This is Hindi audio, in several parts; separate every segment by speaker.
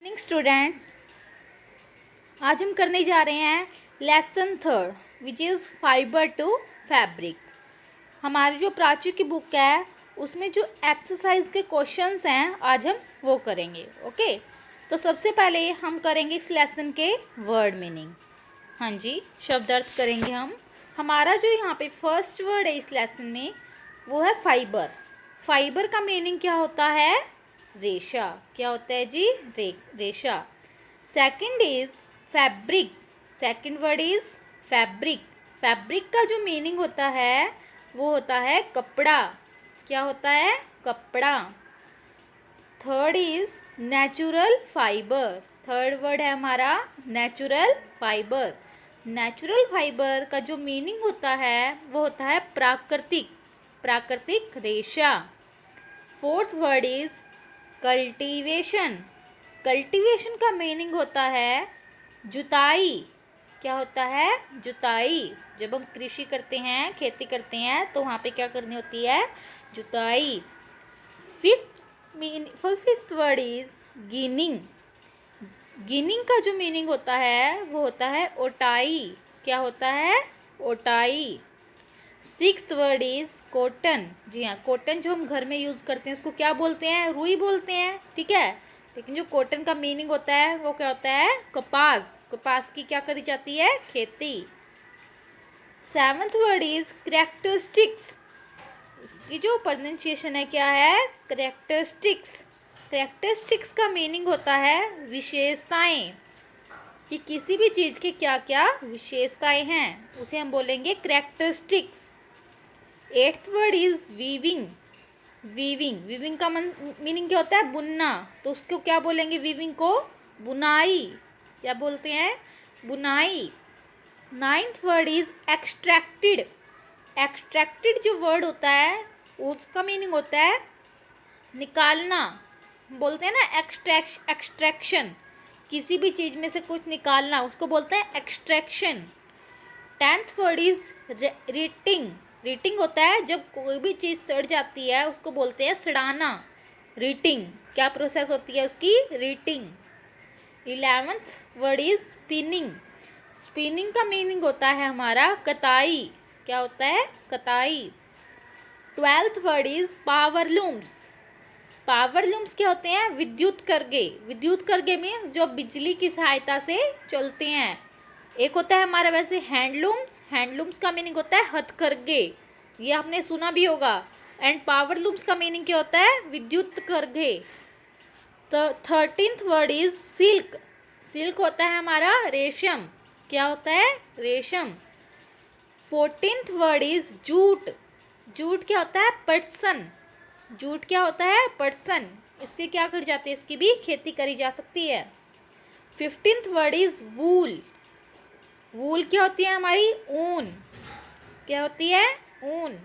Speaker 1: मॉर्निंग स्टूडेंट्स, आज हम करने जा रहे हैं lesson third which is fibre to fabric. हमारी जो प्राची की बुक है उसमें जो एक्सरसाइज के क्वेश्चंस हैं आज हम वो करेंगे। ओके, तो सबसे पहले हम करेंगे इस लेसन के वर्ड मीनिंग। हाँ जी, शब्द अर्थ करेंगे हम। हमारा जो यहाँ पे फर्स्ट वर्ड है इस लेसन में वो है फाइबर। फाइबर का मीनिंग क्या होता है? रेशा। क्या होता है जी? रेशा। Second is fabric. Second word is fabric. Fabric का जो मीनिंग होता है वो होता है कपड़ा। क्या होता है? कपड़ा। Third is natural fibre. Third word है हमारा नेचुरल फाइबर। नेचुरल फाइबर का जो मीनिंग होता है वो होता है प्राकृतिक। प्राकृतिक रेशा। Fourth word is cultivation. Cultivation का मीनिंग होता है जुताई। क्या होता है? जुताई। जब हम कृषि करते हैं, खेती करते हैं तो वहाँ पे क्या करनी होती है? जुताई। Fifth word is ginning. Ginning का जो मीनिंग होता है वो होता है ओटाई। क्या होता है? ओटाई। Sixth word is cotton. जी हाँ, कॉटन जो हम घर में यूज़ करते हैं उसको क्या बोलते हैं? रुई बोलते हैं, ठीक है। लेकिन जो कॉटन का मीनिंग होता है वो क्या होता है? कपास। कपास की क्या करी जाती है? खेती। Seventh word is characteristics. इसकी जो प्रोनाउंसिएशन है क्या है? करेक्टरिस्टिक्स। करेक्टरिस्टिक्स का मीनिंग होता है विशेषताएं, कि किसी भी चीज़ की क्या क्या विशेषताएं हैं उसे हम बोलेंगे characteristics. Eighth word is weaving. Weaving. Weaving का मीनिंग क्या होता है? बुनना। तो उसको क्या बोलेंगे? वीविंग को बुनाई। क्या बोलते हैं? बुनाई। Ninth word is extracted. Extracted जो वर्ड होता है उसका मीनिंग होता है निकालना। बोलते हैं ना एक्सट्रैक्शन। किसी भी चीज़ में से कुछ निकालना उसको बोलते हैं extraction. Tenth word is reading. Reading होता है जब कोई भी चीज़ सड़ जाती है उसको बोलते हैं सड़ाना। रीटिंग। क्या प्रोसेस होती है उसकी? Reading. 11th word is spinning. Spinning का मीनिंग होता है हमारा कताई। क्या होता है? कताई। 12th word is पावरलूम्स। पावरलूम्स क्या होते हैं? विद्युत करगे। विद्युत करगे में जो बिजली की सहायता से चलते हैं। एक होता है हमारा वैसे हैंडलूम्स। हैंडलूम्स का मीनिंग होता है हथकरघे, ये आपने सुना भी होगा। एंड पावरलूम्स का मीनिंग क्या होता है? विद्युत करघे। तो 13th word is silk. Silk होता है हमारा रेशम। क्या होता है? रेशम। 14th word is jute. Jute क्या होता है? पटसन। जूट क्या होता है? पटसन। इसके क्या कर जाते हैं? इसकी भी खेती करी जा सकती है। 15th वर्ड इज वूल। वूल क्या होती है हमारी? ऊन। क्या होती है? ऊन।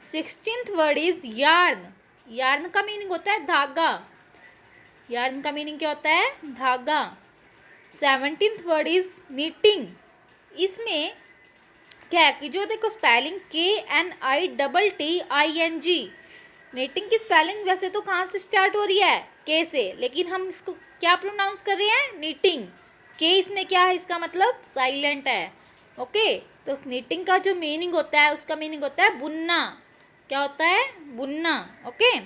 Speaker 1: 16th word is yarn. Yarn का मीनिंग होता है धागा। यार्न का मीनिंग क्या होता है? धागा। 17th word is knitting. इसमें क्या है कि जो देखो स्पेलिंग KNITTING। नीटिंग की स्पेलिंग वैसे तो कहाँ से स्टार्ट हो रही है? के से, लेकिन हम इसको क्या प्रोनाउंस कर रहे हैं? नीटिंग। के इसमें क्या है? इसका मतलब साइलेंट है। ओके, तो नीटिंग का जो मीनिंग होता है उसका मीनिंग होता है बुनना। क्या होता है? बुनना। ओके,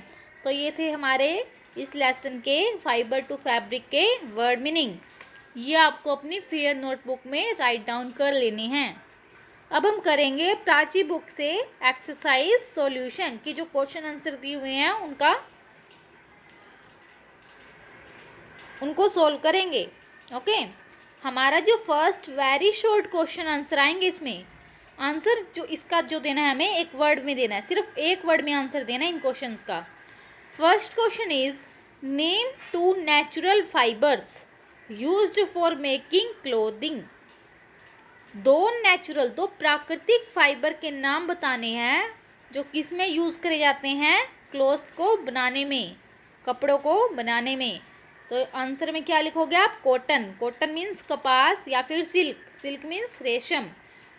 Speaker 1: तो ये थे हमारे इस लेसन के फाइबर टू फैब्रिक के वर्ड मीनिंग। ये आपको अपनी फेयर नोटबुक में राइट डाउन कर लेने हैं। अब हम करेंगे प्राची बुक से एक्सरसाइज सॉल्यूशन की जो क्वेश्चन आंसर दिए हुए हैं उनको सोल्व करेंगे। ओके, हमारा जो first very short question answer आएंगे, इसमें आंसर जो इसका जो देना है हमें एक वर्ड में देना है, सिर्फ एक वर्ड में आंसर देना है इन क्वेश्चंस का। First question is name 2 natural fibres used for making clothing. दो प्राकृतिक फाइबर के नाम बताने हैं जो किस में यूज़ करे जाते हैं? क्लोथ्स को बनाने में, कपड़ों को बनाने में। तो आंसर में क्या लिखोगे आप? कॉटन। कॉटन मीन्स कपास या फिर सिल्क। सिल्क मीन्स रेशम।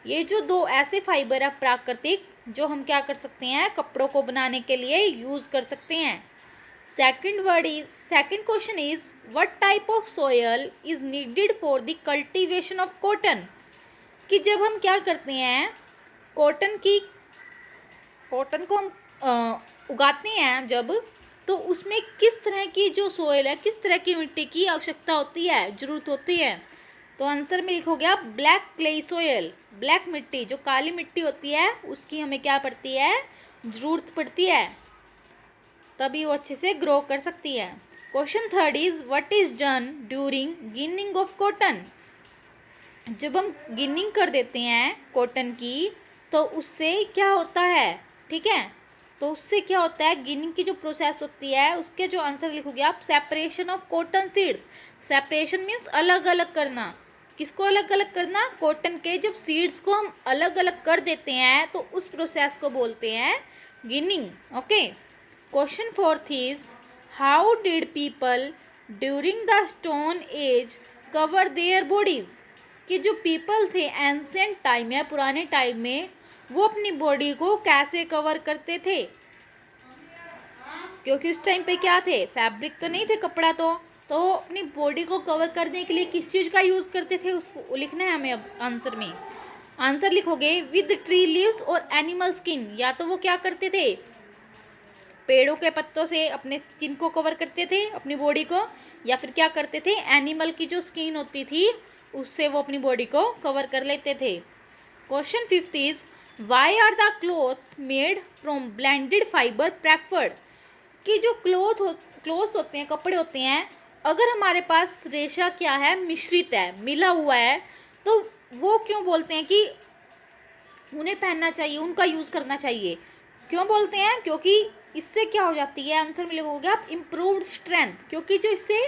Speaker 1: ये जो दो ऐसे फाइबर है प्राकृतिक जो हम क्या कर सकते हैं? कपड़ों को बनाने के लिए यूज़ कर सकते हैं। Second question is what type of soil is needed for the cultivation of cotton. कि जब हम क्या करते हैं, कॉटन को हम उगाते हैं जब, तो उसमें किस तरह की जो सोयल है, किस तरह की मिट्टी की आवश्यकता होती है, ज़रूरत होती है। तो आंसर में लिखो गया ब्लैक क्ले सोयल। ब्लैक मिट्टी, जो काली मिट्टी होती है, उसकी हमें क्या पड़ती है, ज़रूरत पड़ती है, तभी वो अच्छे से ग्रो कर सकती है। Question third is what is done during ginning of cotton. जब हम गिनिंग कर देते हैं कॉटन की, तो उससे क्या होता है, ठीक है, तो उससे क्या होता है, गिनिंग की जो प्रोसेस होती है उसके जो आंसर लिखोगे आप, separation of cotton seeds. Separation means अलग अलग करना। किसको अलग अलग करना, कॉटन के जब सीड्स को हम अलग अलग कर देते हैं तो उस प्रोसेस को बोलते हैं ginning. Okay. Question fourth is how did people during the stone age cover their bodies. कि जो पीपल थे एंशिएंट टाइम में, पुराने टाइम में, वो अपनी बॉडी को कैसे कवर करते थे। क्योंकि उस टाइम पे क्या थे, फैब्रिक तो नहीं थे, कपड़ा तो अपनी बॉडी को कवर करने के लिए किस चीज़ का यूज़ करते थे, उसको लिखना है हमें। अब आंसर में आंसर लिखोगे विद ट्री लीव्स और एनिमल स्किन। या तो वो क्या करते थे, पेड़ों के पत्तों से अपने स्किन को कवर करते थे, अपनी बॉडी को, या फिर क्या करते थे, एनिमल की जो स्किन होती थी उससे वो अपनी बॉडी को कवर कर लेते थे। Question fifth is why are the clothes made from blended fibre preferred. कि जो क्लोथ्स होते हैं, कपड़े होते हैं, अगर हमारे पास रेशा क्या है, मिश्रित है, मिला हुआ है, तो वो क्यों बोलते हैं कि उन्हें पहनना चाहिए, उनका यूज़ करना चाहिए। क्यों बोलते हैं, क्योंकि इससे क्या हो जाती है, आंसर में लिखोगे आप इम्प्रूव्ड स्ट्रेंथ। क्योंकि जो इससे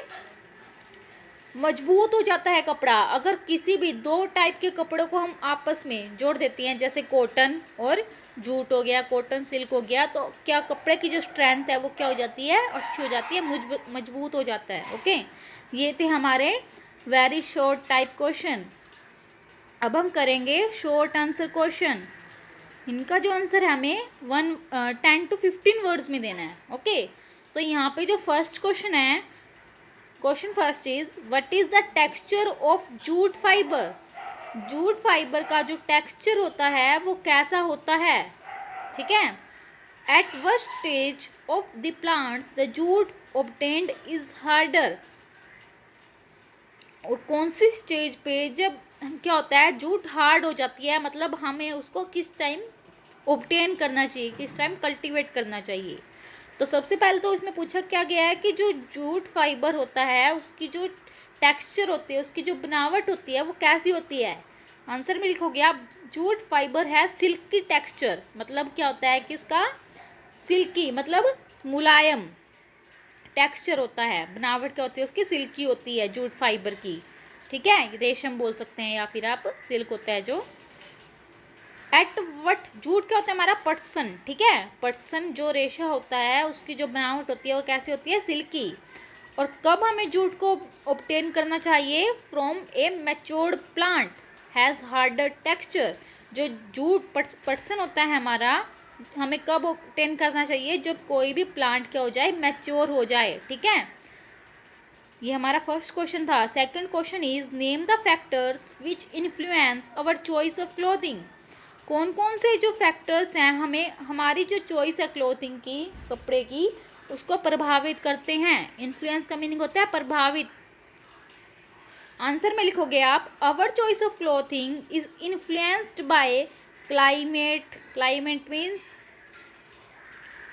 Speaker 1: मजबूत हो जाता है कपड़ा। अगर किसी भी दो टाइप के कपड़ों को हम आपस में जोड़ देते हैं, जैसे कॉटन और जूट हो गया, कॉटन सिल्क हो गया, तो क्या कपड़े की जो स्ट्रेंथ है वो क्या हो जाती है, अच्छी हो जाती है, मजबूत हो जाता है। ओके, ये थे हमारे वेरी शॉर्ट टाइप क्वेश्चन। अब हम करेंगे शॉर्ट आंसर क्वेश्चन। इनका जो आंसर है हमें 10 to 15 वर्ड्स में देना है। ओके, सो यहाँ पे जो फर्स्ट क्वेश्चन है, question first is what is the texture of jute fibre. Jute fibre का जो टेक्सचर होता है वो कैसा होता है, ठीक है। At what stage of the plants the jute obtained is harder. और कौन सी स्टेज पे जब क्या होता है, जूट हार्ड हो जाती है, मतलब हमें उसको किस टाइम ऑब्टेन करना चाहिए, किस टाइम कल्टीवेट करना चाहिए। तो सबसे पहले तो इसमें पूछा क्या गया है कि जो जूट फाइबर होता है उसकी जो टेक्सचर होती है, उसकी जो बनावट होती है वो कैसी होती है। आंसर में लिखोगे आप जूट फाइबर है सिल्की टेक्सचर। मतलब क्या होता है कि उसका सिल्की मतलब मुलायम टेक्सचर होता है, बनावट क्या होती है उसकी, सिल्की होती है जूट फाइबर की, ठीक है। रेशम बोल सकते हैं या फिर आप सिल्क होता है जो। एट वट, जूट क्या होता है हमारा, पटसन, ठीक है। पटसन जो रेशा होता है उसकी जो बनावट होती है वो कैसी होती है, सिल्की। और कब हमें जूट को ऑब्टेन करना चाहिए, from A matured plant has harder texture. जो जूट पटसन होता है हमारा, हमें कब ऑब्टेन करना चाहिए, जब कोई भी प्लांट क्या हो जाए, मैच्योर हो जाए, ठीक है। ये हमारा फर्स्ट क्वेश्चन था। Second question is name the factors which influence our choice of clothing. कौन कौन से जो फैक्टर्स हैं हमें हमारी जो चॉइस है क्लोथिंग की, कपड़े की, उसको प्रभावित करते हैं। इन्फ्लुएंस का मीनिंग होता है प्रभावित। आंसर में लिखोगे आप our choice of clothing is influenced by climate. Climate means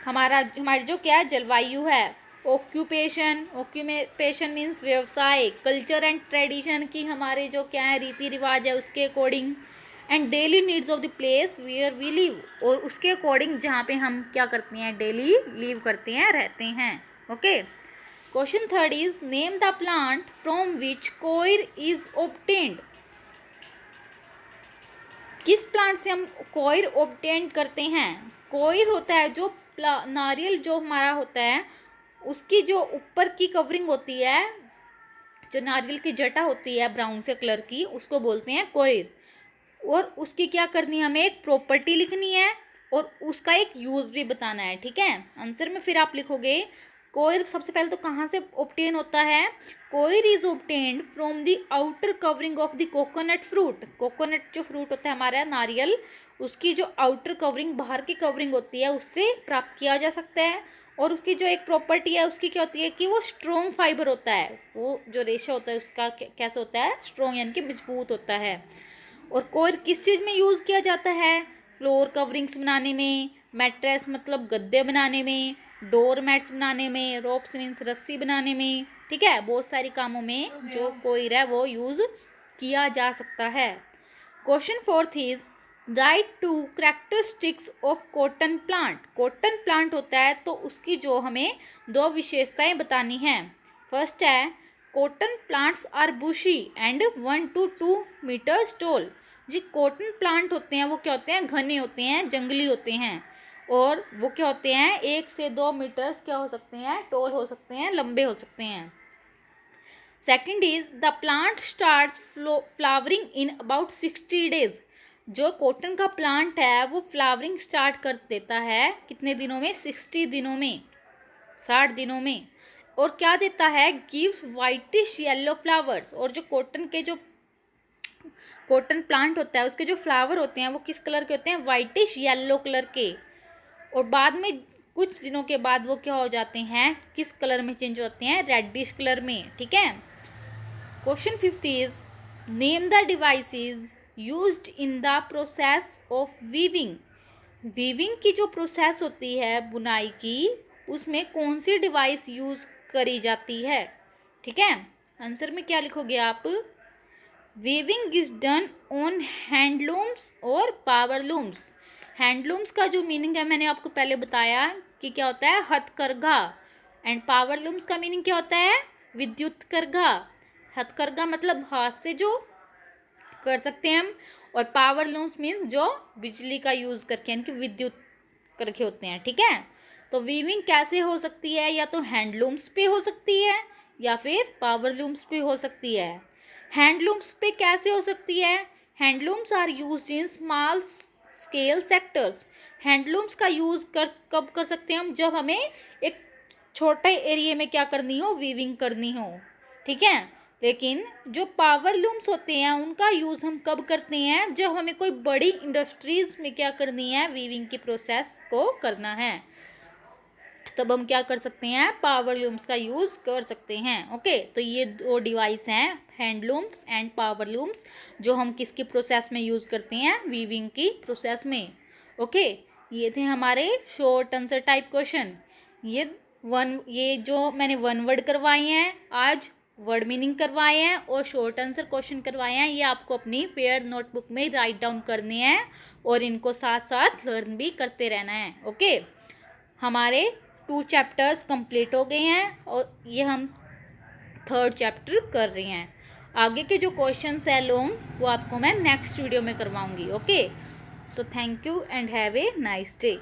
Speaker 1: हमारी जो क्या है, जलवायु है। ऑक्यूपेशन मीन्स व्यवसाय। कल्चर एंड ट्रेडिशन की हमारे जो क्या है, रीति रिवाज है, उसके according. And daily needs of the place where we live, और उसके अकॉर्डिंग जहाँ पे हम क्या करते हैं, डेली लिव करते हैं, रहते हैं। Okay. Question third is name the plant from which coir is obtained. किस प्लांट से हम कोयर ऑब्टेन करते हैं। कोयर होता है जो नारियल जो हमारा होता है उसकी जो ऊपर की कवरिंग होती है, जो नारियल की जटा होती है ब्राउन से कलर की, उसको बोलते हैं कोयर। और उसकी क्या करनी है, हमें एक प्रॉपर्टी लिखनी है और उसका एक यूज़ भी बताना है, ठीक है। आंसर में फिर आप लिखोगे कोयर सबसे पहले तो कहाँ से ऑब्टेन होता है? Coir is obtained from the outer covering of the coconut fruit. Coconut जो फ्रूट होता है हमारा नारियल, उसकी जो आउटर कवरिंग, बाहर की कवरिंग होती है, उससे प्राप्त किया जा सकता है। और उसकी जो एक प्रॉपर्टी है उसकी क्या होती है कि वो स्ट्रॉन्ग फाइबर होता है। वो जो रेशा होता है उसका कैसे होता है? स्ट्रॉन्ग, यानी कि मजबूत होता है। और कोयर किस चीज़ में यूज़ किया जाता है? फ्लोर कवरिंग्स बनाने में, मैट्रेस मतलब गद्दे बनाने में, डोर मैट्स बनाने में, रोप्स मीन्स रस्सी बनाने में, ठीक है, बहुत सारी कामों में जो कोयर है वो यूज़ किया जा सकता है। Question 4 is right to characteristics of cotton plant. Cotton plant होता है तो उसकी जो हमें 2 विशेषताएं बतानी हैं। फर्स्ट है cotton plants are bushy and 1 to 2 metres tall. जी कॉटन प्लांट होते हैं वो क्या होते हैं? घने होते हैं, जंगली होते हैं, और वो क्या होते हैं? 1 से 2 मीटर्स क्या हो सकते हैं? टॉल हो सकते हैं, लंबे हो सकते हैं। Second is the plant starts flowering in about 60 days. जो कॉटन का प्लांट है वो फ्लावरिंग स्टार्ट कर देता है कितने दिनों में? 60 दिनों में, 60 दिनों में। और क्या देता है? Gives whitish yellow flowers. और जो कॉटन प्लांट होता है उसके जो फ्लावर होते हैं वो किस कलर के होते हैं? वाइटिश येलो कलर के। और बाद में कुछ दिनों के बाद वो क्या हो जाते हैं? किस कलर में चेंज होते हैं? रेडिश कलर में, ठीक है। Question 5 is name the devices used in the process of weaving. Weaving की जो प्रोसेस होती है बुनाई की, उसमें कौन सी डिवाइस यूज करी जाती है? ठीक है, आंसर में क्या लिखोगे आप? Weaving is done on handlooms और पावरलूम्स। हैंडलूम्स का जो मीनिंग है मैंने आपको पहले बताया कि क्या होता है? हथकरघा। एंड पावरलूम्स का मीनिंग क्या होता है? विद्युत करघा। हथकरघा मतलब हाथ से जो कर सकते हैं हम, और पावर लूम्स मीन्स जो बिजली का यूज करके, यानी कि विद्युत करके होते हैं, ठीक है। तो वीविंग कैसे हो सकती है? या तो हैंडलूम्स पे हो सकती है या फिर पावर लूम्स पे हो सकती है। हैंडलूम्स पे कैसे हो सकती है? Handlooms are used in small scale sectors. Handlooms का यूज कब कर सकते हैं हम? जब हमें एक छोटे एरिया में क्या करनी हो? वीविंग करनी हो, ठीक है। लेकिन जो पावर लूम्स होते हैं उनका यूज़ हम कब करते हैं? जब हमें कोई बड़ी इंडस्ट्रीज में क्या करनी है? वीविंग की प्रोसेस को करना है, तब हम क्या कर सकते हैं? पावर लूम्स का यूज़ कर सकते हैं। ओके, तो ये 2 डिवाइस हैं, हैंडलूम्स एंड पावर लूम्स, जो हम किसकी प्रोसेस में यूज़ करते हैं? वीविंग की प्रोसेस में। ओके, ये थे हमारे शॉर्ट आंसर टाइप क्वेश्चन। ये जो मैंने 1 वर्ड करवाए हैं आज, वर्ड मीनिंग करवाए हैं और शॉर्ट आंसर क्वेश्चन करवाए हैं, ये आपको अपनी फेयर नोटबुक में राइट डाउन करने हैं और इनको साथ साथ लर्न भी करते रहना है। ओके, हमारे 2 चैप्टर्स कंप्लीट हो गए हैं और ये हम 3rd चैप्टर कर रहे हैं। आगे के जो क्वेश्चंस है लॉन्ग, वो आपको मैं नेक्स्ट वीडियो में करवाऊंगी। Okay, so thank you and have a nice day.